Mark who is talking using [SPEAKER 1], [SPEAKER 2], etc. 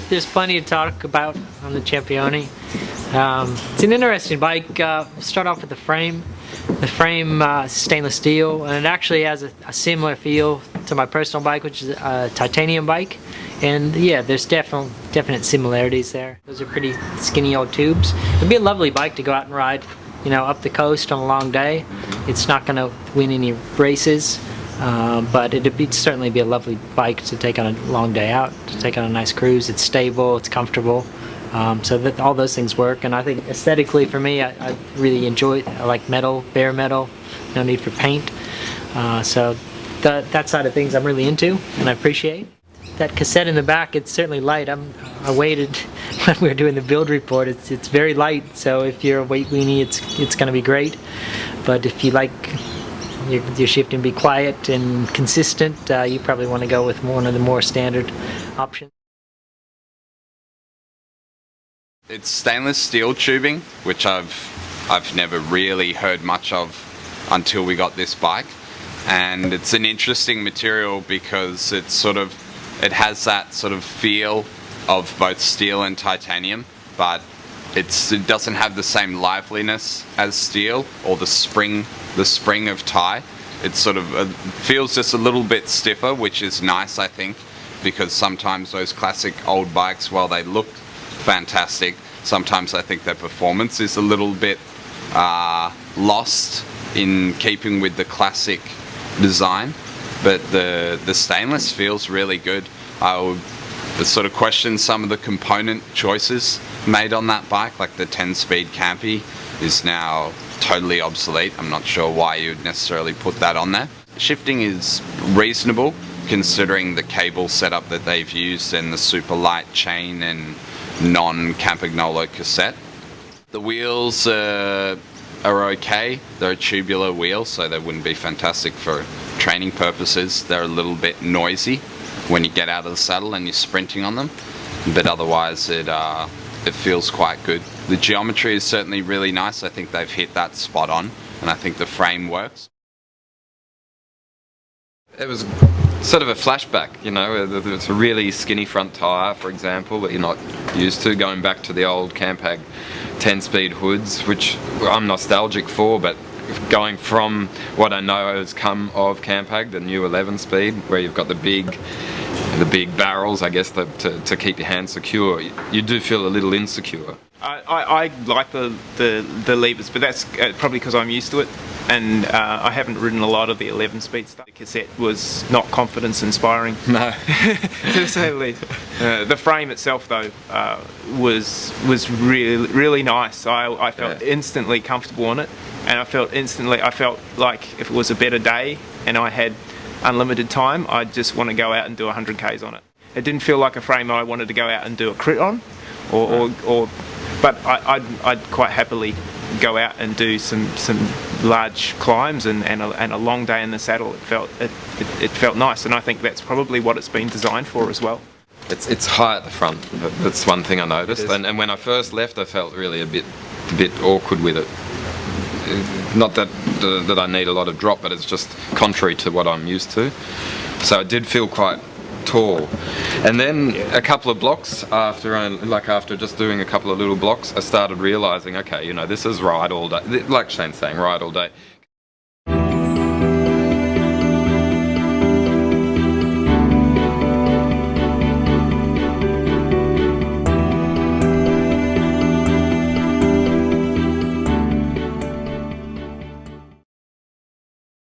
[SPEAKER 1] there's plenty to talk about on the Champione. It's an interesting bike. Start off with the frame. The frame is stainless steel, and it actually has a similar feel to my personal bike, which is a titanium bike. And yeah, there's definite similarities there. Those are pretty skinny old tubes. It'd be a lovely bike to go out and ride, you know, up the coast on a long day. It's not going to win any races, but it'd certainly be a lovely bike to take on a long day out, to take on a nice cruise. It's stable, it's comfortable. So that all those things work, and I think aesthetically for me, I really enjoy it. I like metal, bare metal, no need for paint. So that side of things I'm really into and I appreciate. That cassette in the back, it's certainly light. I waited when we were doing the build report. It's very light, so if you're a weight weenie, it's going to be great. But if you like your shifting be quiet and consistent, you probably want to go with one of the more standard options.
[SPEAKER 2] It's stainless steel tubing, which I've never really heard much of until we got this bike, and it's an interesting material because it has that sort of feel of both steel and titanium, but it doesn't have the same liveliness as steel or the spring of tie. It sort of feels just a little bit stiffer, which is nice, I think, because sometimes those classic old bikes, while they look fantastic, sometimes I think their performance is a little bit lost in keeping with the classic design. But the stainless feels really good. I would sort of question some of the component choices made on that bike, like the 10-speed Champione is now totally obsolete. I'm not sure why you'd necessarily put that on there. Shifting is reasonable considering the cable setup that they've used and the super light chain and non-Campagnolo cassette. The wheels are okay. They're a tubular wheel, so they wouldn't be fantastic for training purposes. They're a little bit noisy when you get out of the saddle and you're sprinting on them, but otherwise it feels quite good. The geometry is certainly really nice. I think they've hit that spot on, and I think the frame works.
[SPEAKER 3] It was sort of a flashback, you know. It's a really skinny front tyre, for example, that you're not used to, going back to the old Campag 10-speed hoods, which I'm nostalgic for, but going from what I know has come of Campag, the new 11-speed, where you've got the big barrels, I guess, to keep your hands secure, you do feel a little insecure.
[SPEAKER 4] I like the levers, but that's probably because I'm used to it, and I haven't ridden a lot of the 11-speed stuff. The cassette was not confidence-inspiring. No. To say the least. The frame itself, though, was really nice. I felt instantly comfortable on it, and I felt like if it was a better day and I had unlimited time, I'd just want to go out and do 100 Ks on it. It didn't feel like a frame I wanted to go out and do a crit on, but I'd quite happily go out and do some large climbs and a long day in the saddle. It felt nice, and I think that's probably what it's been designed for as well.
[SPEAKER 3] It's high at the front. That's one thing I noticed, and when I first left, I felt really a bit awkward with it. Not that I need a lot of drop, but it's just contrary to what I'm used to. So it did feel quite tall. And then a couple of blocks after just doing a couple of little blocks, I started realizing, okay, you know, this is ride all day. Like Shane's saying, ride all day.